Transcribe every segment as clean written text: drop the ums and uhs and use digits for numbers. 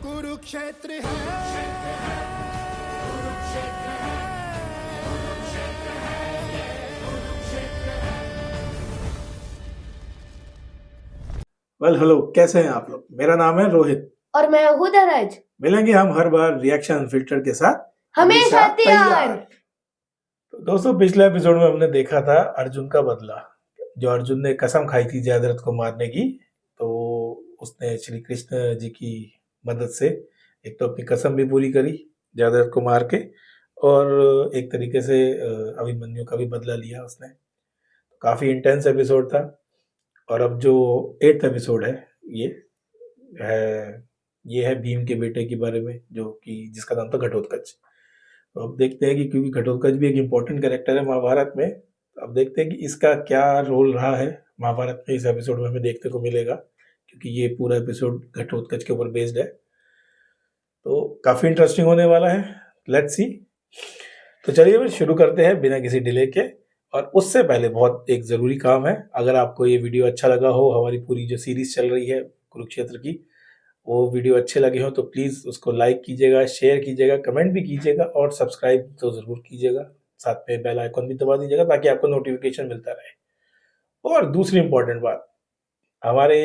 कुरुक्षेत्र है, कुरुक्षेत्र है, कुरुक्षेत्र है, ये कुरुक्षेत्र है। वेल हेलो, कैसे हैं आप लोग? मेरा नाम है रोहित और मैं हूँ धीरज। मिलेंगे हम हर बार रिएक्शन फिल्टर के साथ हमेशा तैयार। तो दोस्तों, पिछले एपिसोड में हमने देखा था अर्जुन का बदला। जो अर्जुन ने कसम खाई थी जयद्रथ को मारने की, तो उसने श्री कृष्ण जी की मदद से एक तो अपनी कसम भी पूरी करी जयद्रथ को मार के, और एक तरीके से अभिमन्यु का भी बदला लिया उसने। काफी इंटेंस एपिसोड था। और अब जो 8th एपिसोड है, ये है भीम के बेटे के बारे में, जो कि जिसका नाम था घटोत्कच। तो अब देखते हैं कि क्योंकि घटोत्कच भी एक इम्पोर्टेंट कैरेक्टर है महाभारत में, तो अब देखते हैं कि इसका क्या रोल रहा है महाभारत में। इस एपिसोड में हमें देखने को मिलेगा, क्योंकि ये पूरा एपिसोड घटोत्कच के ऊपर बेस्ड है। तो काफी इंटरेस्टिंग होने वाला है। Let's see. तो चलिए फिर शुरू करते हैं बिना किसी डिले के। और उससे पहले बहुत एक ज़रूरी काम है। अगर आपको ये वीडियो अच्छा लगा हो, हमारी पूरी जो सीरीज चल रही है कुरुक्षेत्र की, वो वीडियो अच्छे लगे हो तो प्लीज़ उसको लाइक कीजिएगा, शेयर कीजिएगा, कमेंट भी कीजिएगा और सब्सक्राइब तो ज़रूर कीजिएगा। साथ में बेल आइकन भी दबा दीजिएगा ताकि आपको नोटिफिकेशन मिलता रहे। और दूसरी इंपॉर्टेंट बात, हमारे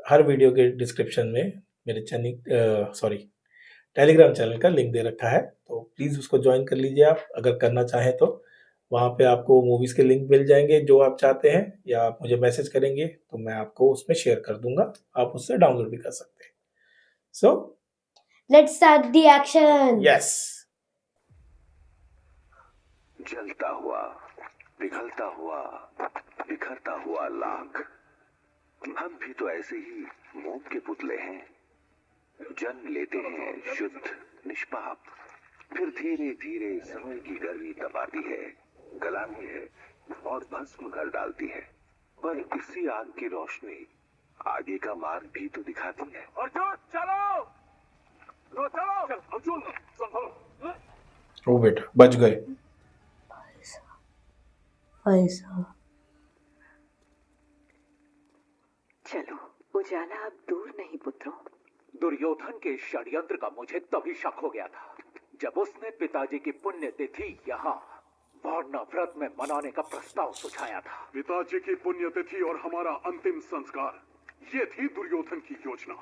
हर वीडियो के डिस्क्रिप्शन में मेरे टेलीग्राम चैनल का लिंक दे रखा है, तो प्लीज़ उसको ज्वाइन कर लीजिए आप अगर करना चाहें तो। वहाँ पे आपको मूवीज़ के लिंक मिल जाएंगे जो आप चाहते हैं, या आप मुझे मैसेज करेंगे तो मैं आपको उसमें शेयर कर दूंगा, आप उससे डाउनलोड भी कर सकते हैं। So let's start the action. Yes. जलता हुआ, पिघलता हुआ, बिखरता हुआ लाख, हम भी तो ऐसे ही मोम के पुतले हैं। जन्म लेते हैं शुद्ध, निष्पाप, फिर धीरे धीरे समय की गर्मी दबाती है, गलाती है और भस्म कर डालती है। पर इसी आग की रोशनी आगे का मार्ग भी तो दिखाती है। अर्जुन चलो, चलो, अर्जुन चलो। ओ बेटा, बच गए। ऐसा चलो, उजाला अब दूर नहीं पुत्रों। दुर्योधन के षड्यंत्र का मुझे तभी शक हो गया था जब उसने पिताजी की पुण्यतिथि यहाँ वर्णव्रत में मनाने का प्रस्ताव सुझाया था। पिताजी की पुण्यतिथि और हमारा अंतिम संस्कार, ये थी दुर्योधन की योजना।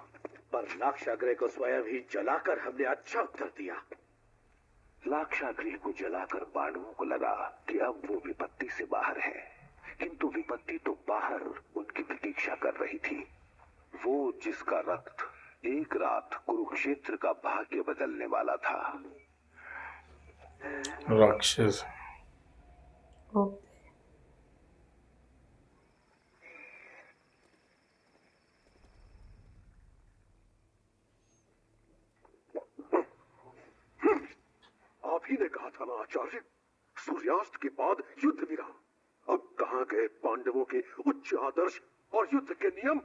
पर लाक्षागृह को स्वयं ही जलाकर हमने अच्छा उत्तर दिया। लाक्षागृह को जलाकर पांडवों को लगा कि अब वो विपत्ति से बाहर है, किंतु विपत्ति तो बाहर उनकी प्रतीक्षा कर रही थी। वो जिसका रक्त एक रात कुरुक्षेत्र का भाग्य बदलने वाला था। राक्षस। आप ही ने कहा था ना आचार्य, सूर्यास्त के बाद युद्ध विराम। अब कहाँ गए पांडवों के उच्च आदर्श और युद्ध के नियम?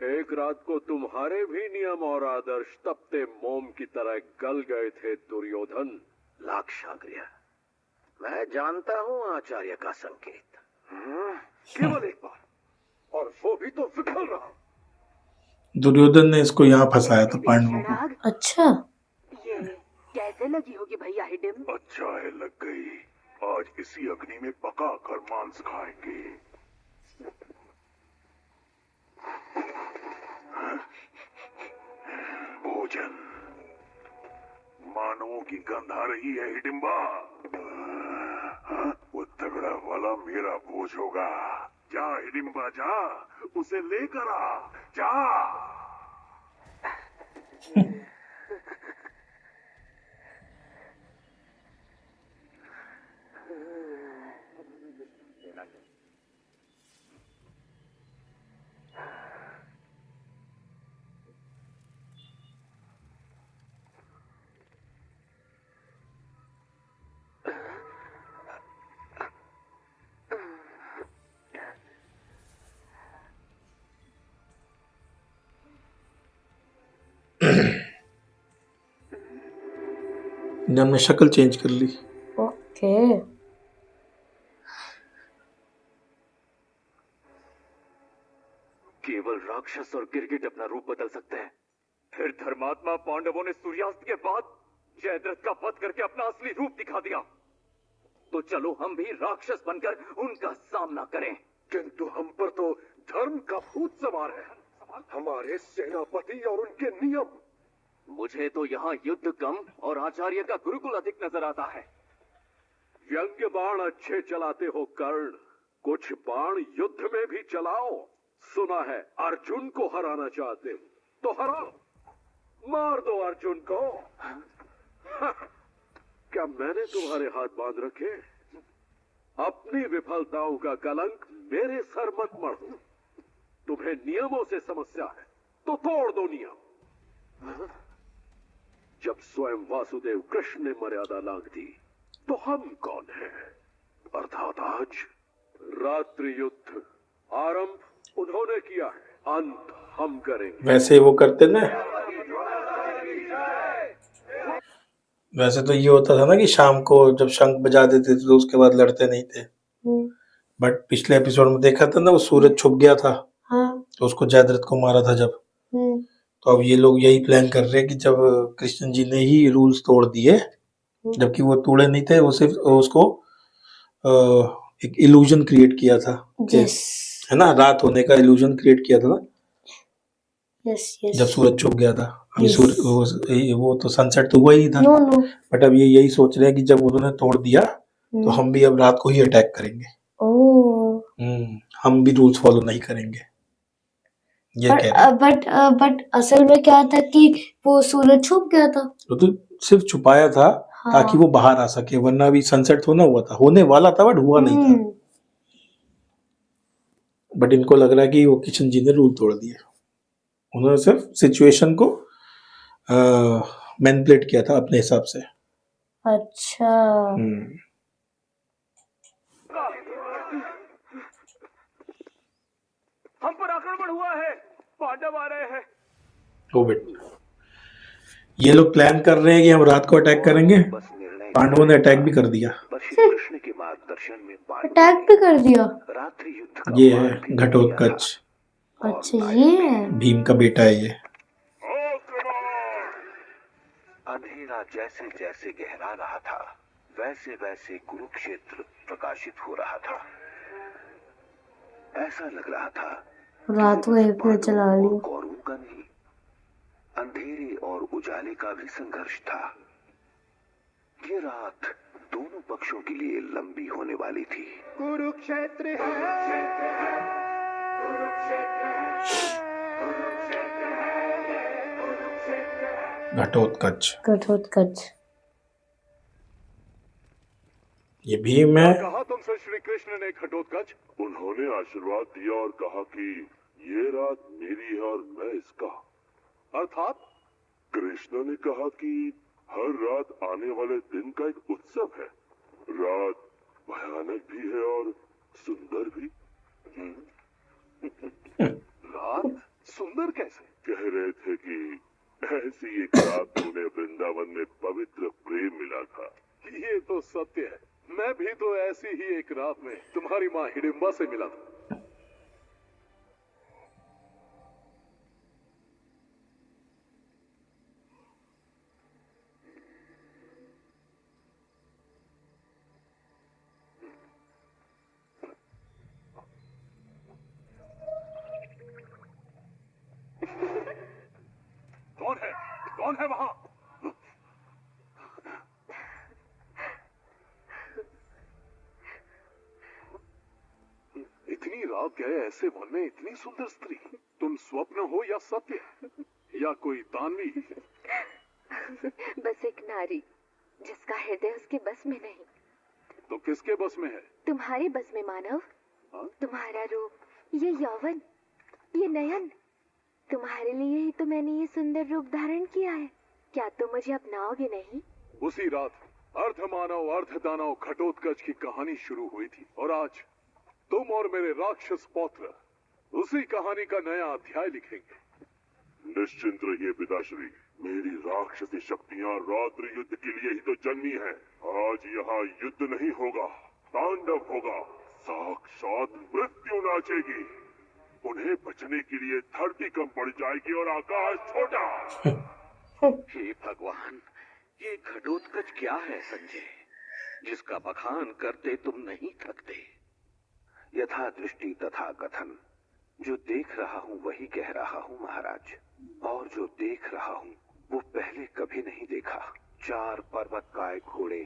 एक रात को तुम्हारे भी नियम और आदर्श तपते मोम की तरह गल गए थे दुर्योधन। लाक्षागृह, मैं जानता हूँ आचार्य का संकेत। केवल एक बार, और वो भी तो विफल रहा। दुर्योधन ने इसको यहाँ फंसाया था पांडवों को। अच्छा, ये कैसे लगी होगी भैया हिडिम? अच्छा है, लग गई। आज इसी अग्नि में पका कर मांस खाएंगे। भोजन। मानवों की गंध आ रही है हिडिंबा। वो तगड़ा वाला मेरा भोज होगा। जा हिडिंबा जा, उसे लेकर आ, जा। हमने शक्ल चेंज कर ली। ओके। केवल राक्षस और गिरगिट अपना रूप बदल सकते हैं, फिर धर्मात्मा पांडवों ने सूर्यास्त के बाद जयद्रथ का वध करके अपना असली रूप दिखा दिया। तो चलो हम भी राक्षस बनकर उनका सामना करें। किंतु हम पर तो धर्म का भूत सवार है, हमारे सेनापति और उनके नियम। मुझे तो यहाँ युद्ध कम और आचार्य का गुरुकुल अधिक नजर आता है। व्यंग्य बाण अच्छे चलाते हो कर्ण, कुछ बाण युद्ध में भी चलाओ। सुना है अर्जुन को हराना चाहते हो, तो हराओ, मार दो अर्जुन को। क्या मैंने तुम्हारे हाथ बांध रखे? अपनी विफलताओं का कलंक मेरे सर मत मढ़ो। तुम्हें नियमों से समस्या है तो तोड़ दो नियम। जब स्वयं वासुदेव कृष्ण ने मर्यादा लांघ दी तो हम कौन हैं? अर्थात आज रात्रि युद्ध आरंभ उन्होंने किया है, अंत हम करेंगे। वैसे वो करते ना, वैसे तो ये होता था ना कि शाम को जब शंख बजा देते थे तो उसके बाद लड़ते नहीं थे। बट पिछले एपिसोड में देखा था ना, वो सूरज छुप गया था। हाँ। तो उसको जयद्रथ को मारा था जब। तो अब ये लोग यही प्लान कर रहे हैं कि जब कृष्ण जी ने ही रूल्स तोड़ दिए, जबकि वो तोड़े नहीं थे, वो सिर्फ उसको एक इल्यूजन क्रिएट किया था, यस है ना, रात होने का इल्यूजन क्रिएट किया था ना, यस यस। जब सूरज छुप गया था। अभी Yes. सूरज वो तो सनसेट तो हुआ ही नहीं था। No no. बट अब ये यही सोच रहे हैं कि जब उन्होंने तोड़ दिया तो हम भी अब रात को ही अटैक करेंगे। हम भी रूल्स फॉलो नहीं करेंगे, ये कह रहे हैं। बट असल में क्या था कि वो सूरज छुप गया था। तो सिर्फ छुपाया था ताकि वो बाहर आ सके, वरना अभी सनसेट होना हुआ था, होने वाला था बट हुआ नहीं था। बट इनको लग रहा है कि वो किशन जी ने रूल तोड़ दिए। उन्होंने सिर्फ सिचुएशन को मैनिपुलेट किया था अपने हिसाब से। अच्छा। हम पर आक्रमण हुआ है, पांडव आ रहे हैं। ओ बेटा, ये लोग प्लान कर रहे हैं कि हम रात को अटैक करेंगे। पांडवों ने अटैक भी कर दिया। कृष्ण के मार्गदर्शन में अटैक भी कर दिया। रात्रि युद्ध ये है घटोत्कच। अच्छा ये है। भीम का बेटा है ये। अंधेरा जैसे जैसे गहरा रहा था, वैसे वैसे कुरुक्षेत्र प्रकाशित हो रहा था। ऐसा लग रहा था रात वहीं पे चला ली। कौरवों का नहीं, अंधेरे और उजाले का भी संघर्ष था। ये रात दोनों पक्षों के लिए लंबी होने वाली थी। कुरुक्षेत्र है, घटोत्कच। घटोत्कच। ये भीम है। कहा तुमसे श्री कृष्ण ने घटोत्कच? उन्होंने आशीर्वाद दिया और कहा कि ये रात मेरी है और मैं इसका। अर्थात कृष्ण ने कहा कि हर रात आने वाले दिन का एक उत्सव है। रात भयानक भी है और सुंदर भी। रात सुंदर कैसे? कह रहे थे कि ऐसी एक रात उन्हें वृंदावन में पवित्र प्रेम मिला था। ये तो सत्य है, मैं भी तो ऐसी ही एक रात में तुम्हारी माँ हिडिंबा से मिला था। कौन है वहां? इतनी रात गए ऐसे वन में इतनी सुंदर स्त्री, तुम स्वप्न हो या सत्य या कोई दानवी? बस एक नारी जिसका हृदय उसके बस में नहीं। तो किसके बस में है? तुम्हारे बस में मानव। तुम्हारा रूप, ये यौवन, ये नयन, तुम्हारे लिए ही तो मैंने ये सुंदर रूप धारण किया है। क्या तुम मुझे अपनाओगे नहीं? उसी रात अर्धमानव अर्धदानव घटोत्कच की कहानी शुरू हुई थी और आज तुम और मेरे राक्षस पौत्र उसी कहानी का नया अध्याय लिखेंगे। निश्चिंत रहिए पिताश्री, मेरी राक्षसी शक्तियां रात्रि युद्ध के लिए ही तो जन्मी है। आज यहाँ युद्ध नहीं होगा, तांडव होगा, साक्षात मृत्यु नाचेगी। उन्हें बचने के लिए धरती कम पड़ जाएगी और आकाश छोटा। हे भगवान, ये घटोत्कच क्या है संजय, जिसका बखान करते तुम नहीं थकते? यथा दृष्टि तथा कथन। जो देख रहा हूँ वही कह रहा हूँ महाराज, और जो देख रहा हूँ वो पहले कभी नहीं देखा। 4 पर्वतकाय घोड़े,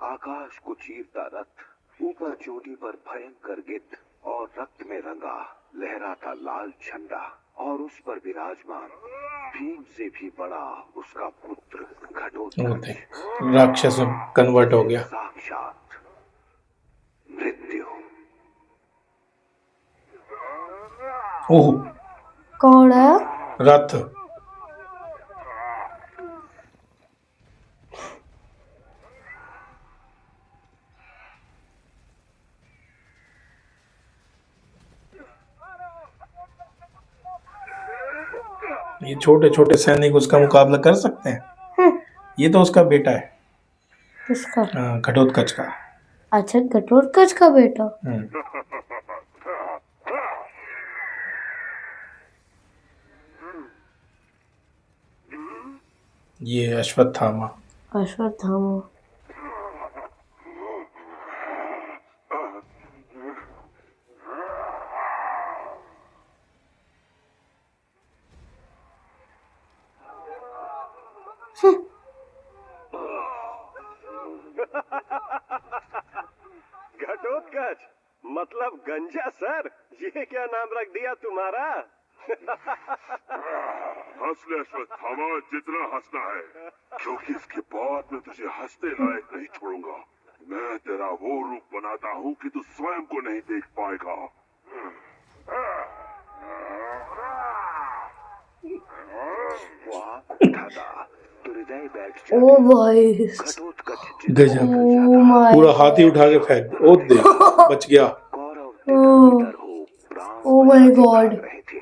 आकाश को चीरता रथ, ऊपर चोटी पर भयंकर गिद्ध और रक्त में रंगा लहराता लाल झंडा, और उस पर विराजमान भीम से भी बड़ा उसका पुत्र घटोत्कच, राक्षस में कन्वर्ट हो गया। साक्षात मृत्यु। ओह, कौन है? रथ। ये छोटे छोटे सैनिक उसका मुकाबला कर सकते हैं? ये तो उसका बेटा है। किसका? घटोत्कच का। अच्छा, घटोत्कच का बेटा। ये अश्वत्थामा। अश्वत्थामा। घटोत्कच मतलब गंजा सर, ये क्या नाम रख दिया तुम्हारा? हंस ले अश्वत्थामा, जितना हंसना है, क्योंकि इसके बाद मैं तुझे हंसते लायक नहीं छोड़ूंगा। मैं तेरा वो रूप बनाता हूँ कि तू स्वयं को नहीं देख पाएगा। वाह उठाता तो हृदय बैठ ओ भाई, घटोत्कच गजब। ओ माय, पूरा हाथी उठा के फेंक दे। ओ देख, बच गया। कौरव तितर-बितर हो प्राण ओ माय बचाते गॉड, भाग रहे थे,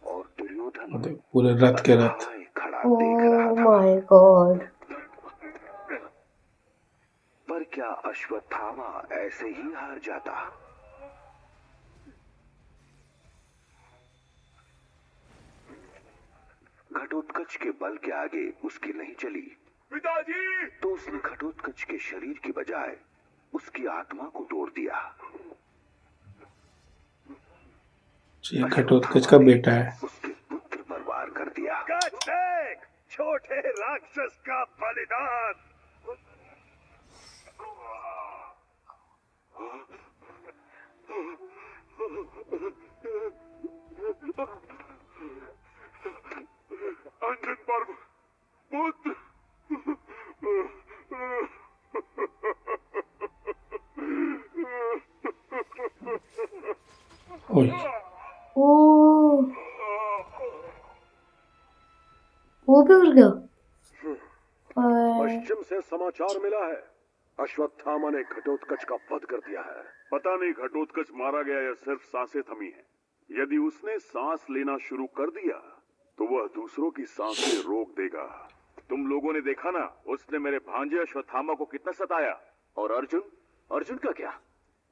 और दुर्योधन देख, पूरे रथ के रथ। अथाह खड़ा ओ देख रहा था। My God. पर क्या अश्वत्थामा ऐसे ही हार जाता? घटोत्कच के बल के आगे उसकी नहीं चली, पिताजी! तो उसने घटोत्कच के शरीर की बजाय उसकी आत्मा को तोड़ दिया। ये घटोत्कच का बेटा है। उसके पुत्र पर वार कर दिया। कच देख, छोटे राक्षस का बलिदान। अंजन पर्व पुत्र। ओए, ओ, वो भी उड़ गया। पश्चिम से समाचार मिला है, अश्वत्थामा ने घटोत्कच का वध कर दिया है। पता नहीं घटोत्कच मारा गया या सिर्फ सांसें थमी हैं। यदि उसने सांस लेना शुरू कर दिया तो वह दूसरों की सांसें रोक देगा। तुम लोगों ने देखा ना, उसने मेरे भांजे अश्वत्थामा को कितना सताया। और अर्जुन? अर्जुन का क्या?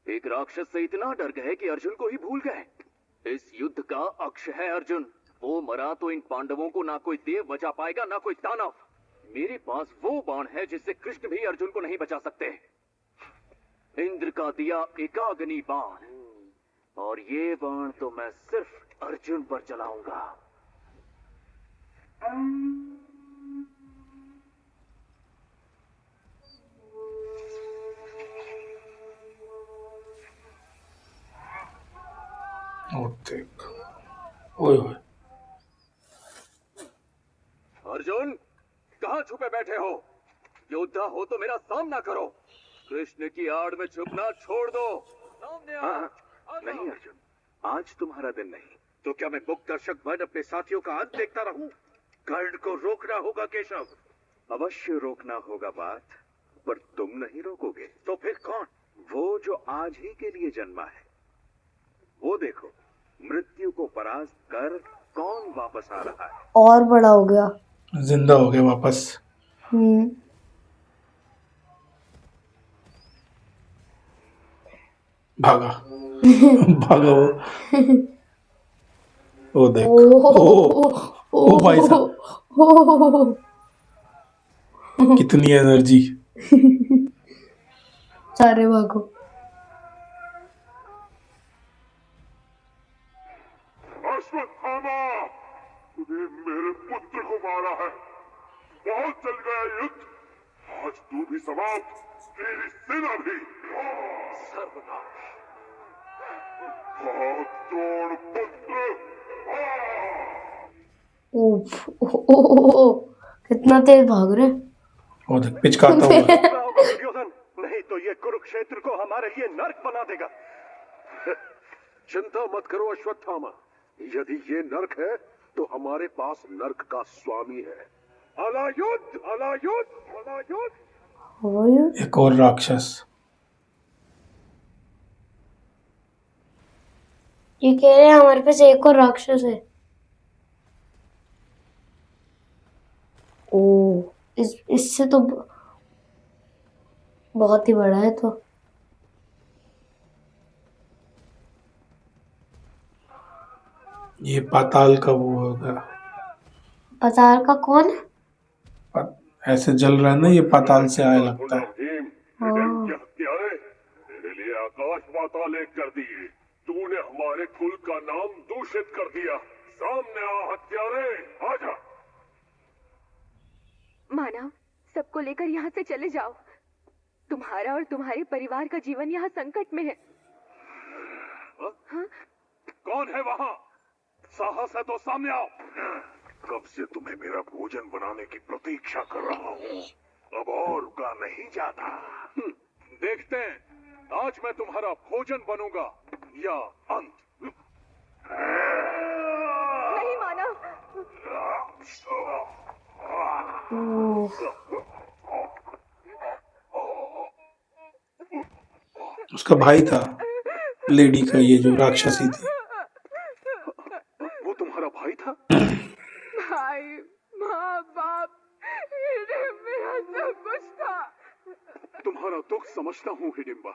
एक राक्षस से इतना डर गए कि अर्जुन को ही भूल गए। इस युद्ध का अक्ष है अर्जुन। वो मरा तो इन पांडवों को ना कोई देव बचा पाएगा, ना कोई दानव। मेरे पास वो बाण है जिससे कृष्ण भी अर्जुन को नहीं बचा सकते। इंद्र का दिया एकाग्नि बाण, और ये बाण तो मैं सिर्फ अर्जुन पर चलाऊंगा। ओ देख, ओए ओए, अर्जुन, कहाँ छुपे बैठे हो? योद्धा हो तो मेरा सामना करो। कृष्ण की आड़ में छुपना छोड़ दो। सामने आओ। आ जाओ। नहीं अर्जुन, आज तुम्हारा दिन नहीं। तो क्या मैं मुक्त दर्शक बन अपने साथियों का अंत देखता रहूं? कर्ण को रोकना होगा केशव। अवश्य रोकना होगा बात, पर तुम नहीं रोकोगे तो फिर कौन? वो जो आज ही के लिए जन्मा है। वो देखो, मृत्यु को परास्त कर कौन वापस आ रहा है। और बड़ा हो गया। जिंदा हो गया वापस। भागा। भागा वो। ओ देख, ओ ओ भाई साहब, कितनी एनर्जी। सारे भागो। अश्वत्थामा, तूने मेरे पुत्र को मारा है। बहुत चल गया युद्ध, आज तू भी समाप्त, तेरी सेना भी। सर्वनाश। भाग द्रोण पुत्र, उफ, ओ, कितना तेज भाग रहे। ओ देख, पिचकाता हुआ। क्या होगा दुर्योधन? नहीं तो ये कुरुक्षेत्र को हमारे लिए नर्क बना देगा। चिंता मत करो अश्वत्थामा, यदि ये नर्क है तो हमारे पास नर्क का स्वामी है। अलायुद्ध, अलायुद्ध, अलायुद्ध। हो ये? एक और राक्षस। ये कह रहे हैं हमारे पास एक और राक्षस है। ओ, इससे तो बहुत ही बड़ा है तो। ये पाताल का वो होगा। पताल का कौन है? ऐसे जल रहा है ना, ये पाताल से आया लगता है। भीम, हाँ। हिडिंब के हत्यारे, तेरे लिए आकाश पाताल एक कर दिए। तूने हमारे कुल का नाम दूषित कर दिया। सामने आ हत्यारे, आजा। मानव, सबको लेकर यहाँ से चले जाओ। तुम्हारा और तुम्हारे परिवार का जीवन यहाँ संकट में है। कौन है वहाँ? साहस है तो सामने आओ। कब से तुम्हें मेरा भोजन बनाने की प्रतीक्षा कर रहा हूँ, अब और रुका नहीं जाता। देखते हैं आज मैं तुम्हारा भोजन बनूंगा या अंत। नहीं मानव, ओ, उसका भाई था, लेडी का, ये जो राक्षसी थी। वो तुम्हारा भाई था? भाई, माँ बाप, ये मेरा सब कुछ था। तुम्हारा दुख समझता हूँ हिडिंबा,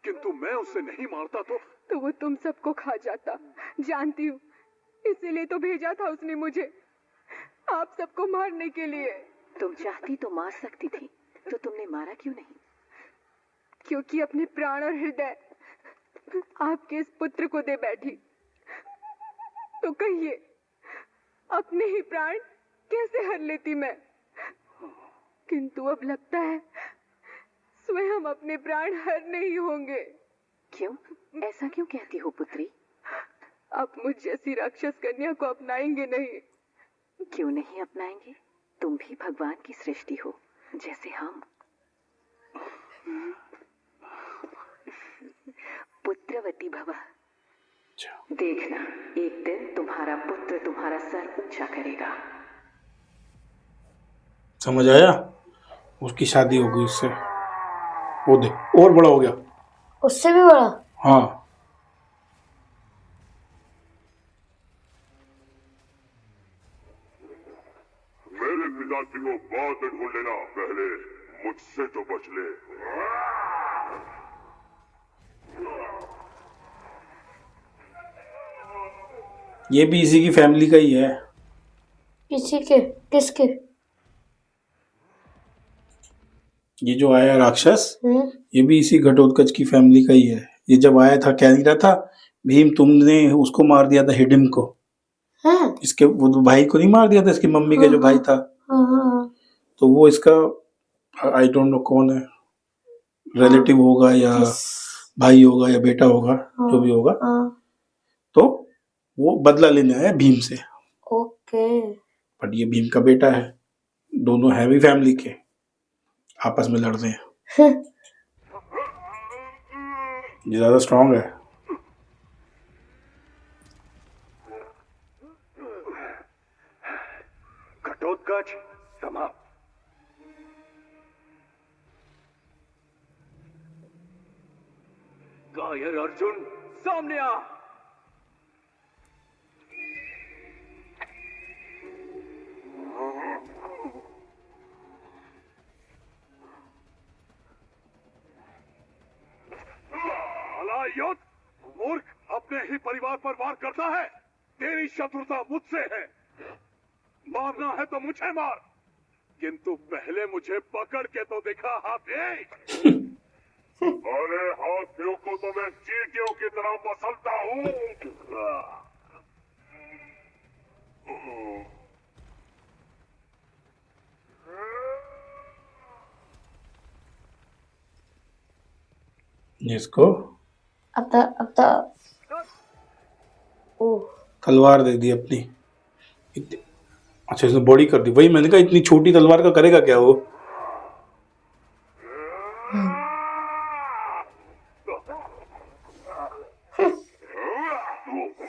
किंतु मैं उसे नहीं मारता तो वो तुम सबको खा जाता, जानती हूँ। इसीलिए तो भेजा था उसने मुझे, आप सबको मारने के लिए। तुम चाहती तो मार सकती थी, तो तुमने मारा क्यों नहीं? क्योंकि अपने प्राण और हृदय आपके इस पुत्र को दे बैठी। तो कहिए, अपने ही प्राण कैसे हर लेती मैं? किंतु अब लगता है स्वयं अपने प्राण हर नहीं होंगे। क्यों? ऐसा क्यों कहती हो पुत्री? आप मुझ जैसी राक्षस कन्या को अपनाएंगे नहीं। क्यों नहीं अपनाएंगे? तुम भी भगवान की सृष्टि हो, जैसे हम। पुत्रवती भव। देखना, एक दिन तुम्हारा पुत्र तुम्हारा सर ऊंचा करेगा। समझ आया? उसकी शादी हो गई उससे। वो देख, और बड़ा हो गया। उससे भी बड़ा? हाँ, मेरे पिताजी को बाद में ढूंढ लेना, पहले मुझसे तो बच ले। ये भी इसी की फैमिली का ही है। किसी के? किसके? ये जो आया राक्षस, हम्म, ये भी इसी घटोत्कच की फैमिली का ही है। ये जब आया था कह नहीं रहा था, भीम तुमने उसको मार दिया था, हिडिंब को। हाँ, इसके वो तो भाई को नहीं मार दिया था, इसकी मम्मी का जो भाई था। हाँ, हाँ, तो वो इसका, आई डोंट नो कौन है, रिलेटिव होगा या भाई होगा या बेटा होगा, जो भी होगा। हाँ, तो वो बदला लेने आया भीम से। ओके। बट ये भीम का बेटा है, दोनों हैवी फैमिली के, आपस में लड़ रहे हैं। ये ज्यादा स्ट्रांग है। घटोत्कच समाप्त। कायर अर्जुन, सामने आ। अलायुद्ध, मूर्ख, अपने ही परिवार पर वार करता है। तेरी शत्रुता मुझसे है। मारना है तो मुझे मार, किंतु पहले मुझे पकड़ के तो दिखा हाथी। अरे हाथियों को तो मैं चींटियों की तरह मसलता हूँ। इसको अब ओह तलवार दे दी अपनी। अच्छा, इसने बॉडी कर दी। वही मैंने कहा, इतनी छोटी तलवार का करेगा क्या वो।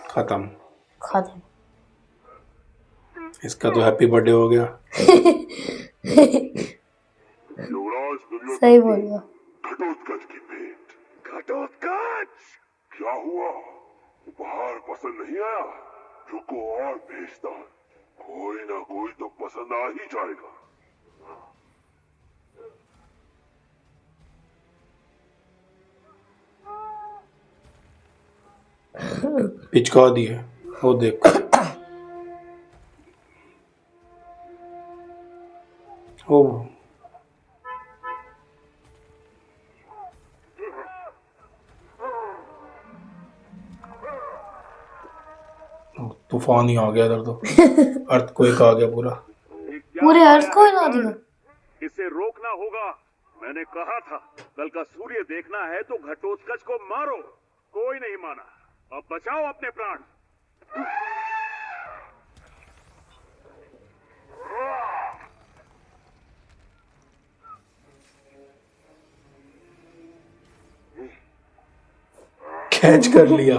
खत्म। खत्म। इसका तो हैप्पी बर्थडे हो गया। युवराज सही बोल रहा। घटोत्कच की भेंट। घटोत्कच, क्या हुआ? उपहार पसंद नहीं आया? रुको और भेजता हूं। कोई ना कोई तो पसंद आ ही जाएगा। पिचका दी है वो, देख। ओ तूफान ही आ गया इधर तो। अर्थक्वेक आ गया पूरा। पूरे अर्थ को हिला दिया। इसे रोकना होगा। मैंने कहा था, कल का सूर्य देखना है तो घटोत्कच को मारो। कोई नहीं माना। अब बचाओ अपने प्राण। कैच कर लिया।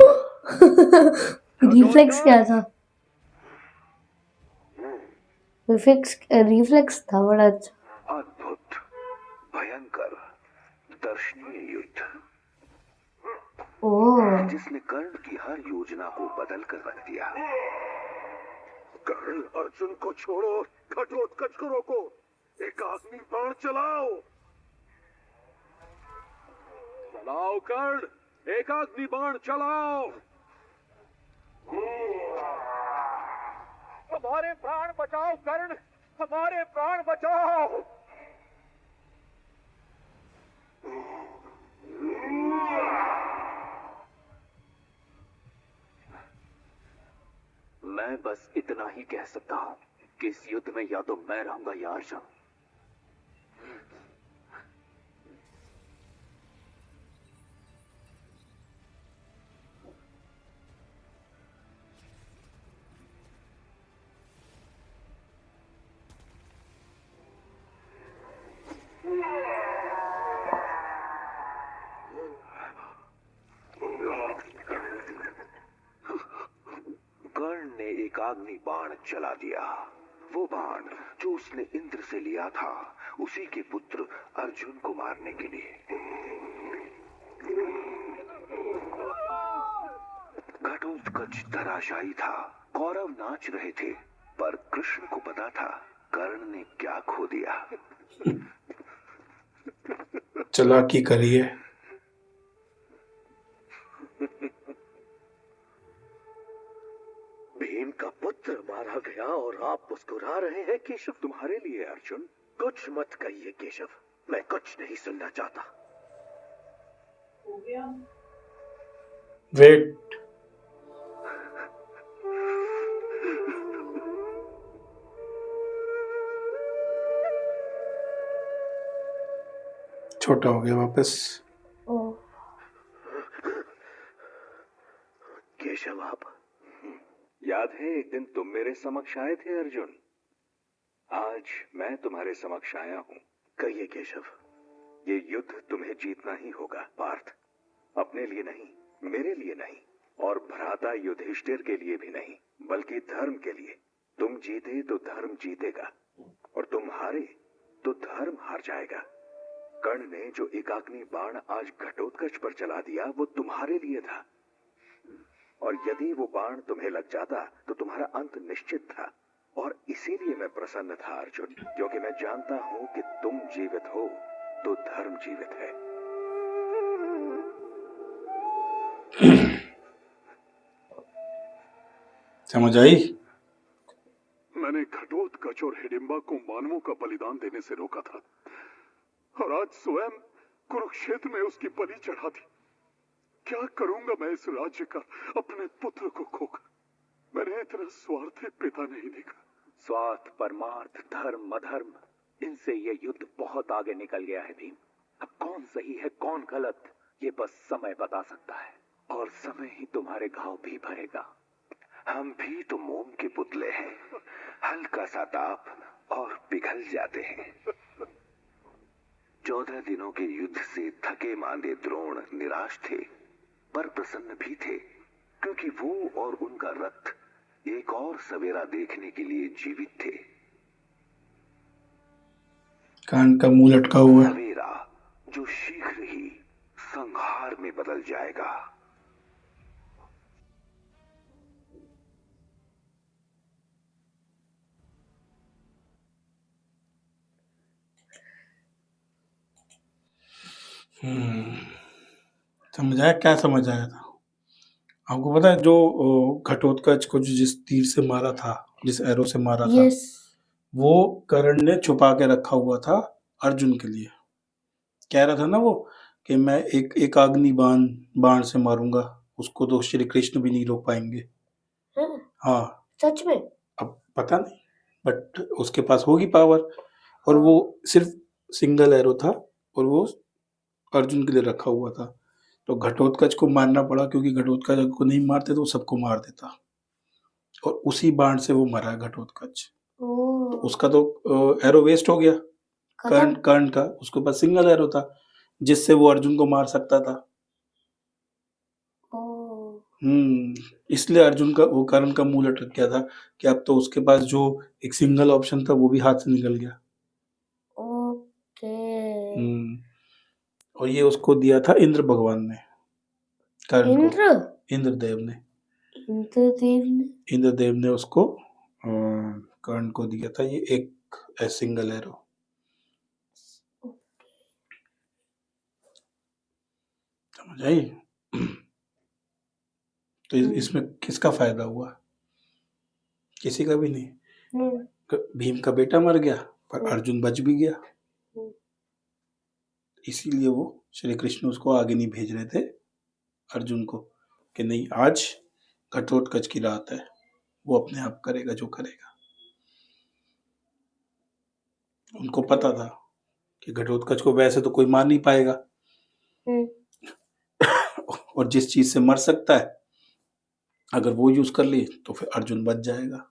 रिफ्लेक्स क्या था? रिफ्लेक्स था बड़ा अच्छा। अद्भुत, भयंकर, दर्शनीय युद्ध, ओह जिसने कर्ण की हर योजना को बदल कर रख दिया। कर्ण, अर्जुन को छोड़ो, घटोत्कच को रोको। एक अग्नि बाण चलाओ। चलाओ कर्ण, एक अग्नि बाण चलाओ। हमारे प्राण बचाओ कर्ण, हमारे प्राण बचाओ। मैं बस इतना ही कह सकता हूं कि इस युद्ध में या तो मैं रहूंगा या अर्जुन। कर्ण ने एक अग्नि बाण चला दिया। वो बाण जो उसने इंद्र से लिया था, उसी के पुत्र अर्जुन को मारने के लिए। घटोत्कच धराशायी था। कौरव नाच रहे थे, पर कृष्ण को पता था कर्ण ने क्या खो दिया। चालाकी करी है। भीम का पुत्र मारा गया और आप मुस्कुरा रहे हैं केशव। तुम्हारे लिए अर्जुन। कुछ मत कहिए केशव, मैं कुछ नहीं सुनना चाहता। वेट, छोटा हो गया वापस। ओह केशव, आप याद है एक दिन तुम मेरे समक्ष आए थे अर्जुन? आज मैं तुम्हारे समक्ष आया हूं। कहिए केशव, ये युद्ध तुम्हें जीतना ही होगा पार्थ। अपने लिए नहीं, मेरे लिए नहीं, और भ्राता युधिष्ठिर के लिए भी नहीं, बल्कि धर्म के लिए। तुम जीते तो धर्म जीतेगा, और तुम हारे तो धर्म हार जाएगा। कर्ण ने जो एकाग्नि बाण आज घटोत्कच पर चला दिया, वो तुम्हारे लिए था। और यदि वो बाण तुम्हें लग जाता तो तुम्हारा अंत निश्चित था। और इसीलिए मैं प्रसन्न था अर्जुन, क्योंकि मैं जानता हूं कि तुम जीवित हो तो धर्म जीवित है। समझ आई? मैंने घटोत्कच और हिडिंबा को मानवों का बलिदान देने से रोका था और आज स्वयं कुरुक्षेत्र में उसकी बलि चढ़ा दी। क्या करूंगा मैं इस राज्य का अपने पुत्र को खोकर? मैंने इतना स्वार्थी पिता नहीं देखा। स्वार्थ, परमार्थ, धर्म, अधर्म, इनसे ये युद्ध बहुत आगे निकल गया है भीम। अब कौन सही है कौन गलत, ये बस समय बता सकता है, और समय ही तुम्हारे घाव भी भरेगा। हम भी तो मोम के पुतले हैं, हल्का सा ताप और पिघल जाते हैं। 14 दिनों के युद्ध से थके मांदे द्रोण निराश थे, पर प्रसन्न भी थे, क्योंकि वो और उनका रथ एक और सवेरा देखने के लिए जीवित थे। कान का मुंह लटका हुआ है। सवेरा जो शीघ्र ही संहार में बदल जाएगा। समझ आया? क्या समझ आया था आपको? पता है जो घटोत्कच को जिस तीर से मारा था, जिस एरो से मारा था, यस वो कर्ण ने छुपा के रखा हुआ था अर्जुन के लिए। कह रहा था ना वो कि मैं एक अग्नि बाण से मारूंगा, उसको तो श्री कृष्ण भी नहीं रोक पाएंगे। हाँ, हाँ, सच में। अब पता नहीं, बट उसके पास होगी पावर, और वो सिर्फ सिंगल एरो था और वो अर्जुन के लिए रखा हुआ था। तो घटोत्कच को मारना पड़ा, क्योंकि घटोत्कच को नहीं मारते तो वो सबको मार देता, और उसी बाण से वो मरा घटोत्कच। तो ओ उसका तो एरो वेस्ट हो गया, खत्म। कर्ण का। उसके पास सिंगल एरो था जिससे वो अर्जुन को मार सकता था। ओ इसलिए अर्जुन का वो कर्ण का मुंह लटक गया था कि अब तो उसके पास जो एक सिंगल ऑप्शन था वो भी हाथ से निकल गया। ओके। और ये उसको दिया था इंद्र भगवान ने, कर्ण को। इंद्र इंद्रदेव ने इंद्रदेव ने। इंद्रदेव ने उसको कर्ण को दिया था ये एक सिंगल एरो। समझ आई? तो इसमें किसका फायदा हुआ? किसी का भी नहीं। भीम का बेटा मर गया, पर अर्जुन बच भी गया। इसीलिए वो श्री कृष्ण उसको आगे नहीं भेज रहे थे अर्जुन को, कि नहीं, आज घटोत्कच की रात है, वो अपने आप करेगा जो करेगा। उनको पता था कि घटोत्कच को वैसे तो कोई मार नहीं पाएगा, और जिस चीज से मर सकता है अगर वो यूज कर ली तो फिर अर्जुन बच जाएगा।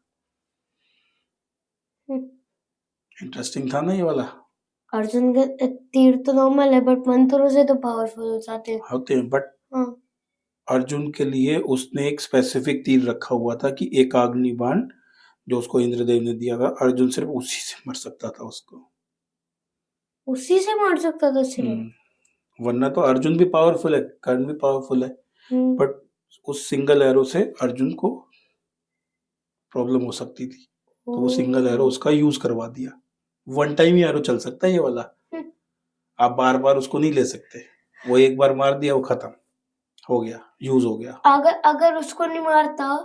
इंटरेस्टिंग था ना ये वाला। अर्जुन के तीर तो नॉर्मल है, बट मंत्रों से तो पावरफुल हो जाते हैं। होते हैं, बट अर्जुन के लिए उसने एक स्पेसिफिक तीर रखा हुआ था कि एक अग्नि बाण जो उसको इंद्रदेव ने दिया था, अर्जुन सिर्फ उसी से मर सकता था, उसको उसी से मार सकता था सिर्फ। वरना तो अर्जुन भी पावरफुल है, कर्ण भी पावरफुल है, बट उस सिंगल एरो से अर्जुन को प्रॉब्लम हो सकती थी, तो वो सिंगल एरो उसका यूज करवा दिया। वन टाइम ही एरो चल सकता है ये वाला, आप बार बार उसको नहीं ले सकते। वो एक बार मार दिया, वो खत्म हो गया, यूज हो गया। अगर उसको नहीं मारता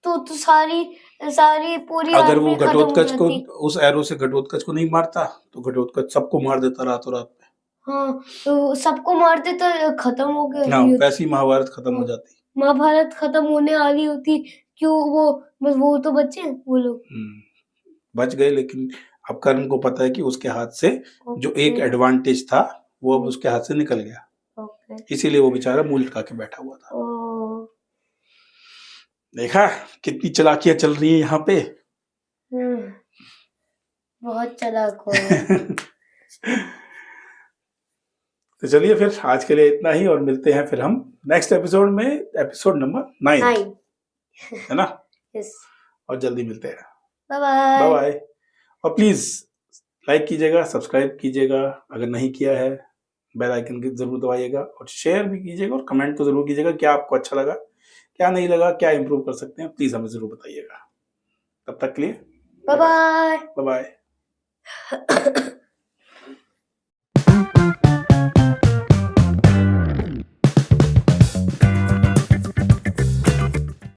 तो सारी पूरी अगर वो आर्मी खत्म हो घटोत्कच को जाती। उस एरो से घटोत्कच को नहीं मारता तो घटोत्कच सबको मार देता रातों रात में। हाँ, तो सबको मारते तो खत्म हो गया। हाँ, वैसी महाभारत खत्म हो जाती। महाभारत खत्म होने वाली होती, क्यों? वो तो बचे वो लोग। बच गए, लेकिन अब कर्ण को पता है कि उसके हाथ से जो एक एडवांटेज था वो अब उसके हाथ से निकल गया, इसीलिए वो बेचारा मुंह लटका के बैठा हुआ था। देखा कितनी चालाकियां चल रही है यहाँ पे। बहुत चालाक हो। तो चलिए फिर आज के लिए इतना ही, और मिलते हैं फिर हम नेक्स्ट एपिसोड में, एपिसोड नंबर 9 है ना? यस। और जल्दी मिलते हैं। Bye bye. Bye bye. और प्लीज लाइक कीजिएगा, सब्सक्राइब कीजिएगा अगर नहीं किया है, बेल आइकन की जरूर दबाइएगा, और शेयर भी कीजिएगा, और कमेंट तो जरूर कीजिएगा क्या आपको अच्छा लगा, क्या नहीं लगा, क्या इंप्रूव कर सकते हैं, प्लीज हमें जरूर बताइएगा। तब तक के लिए बाय बाय। Bye bye.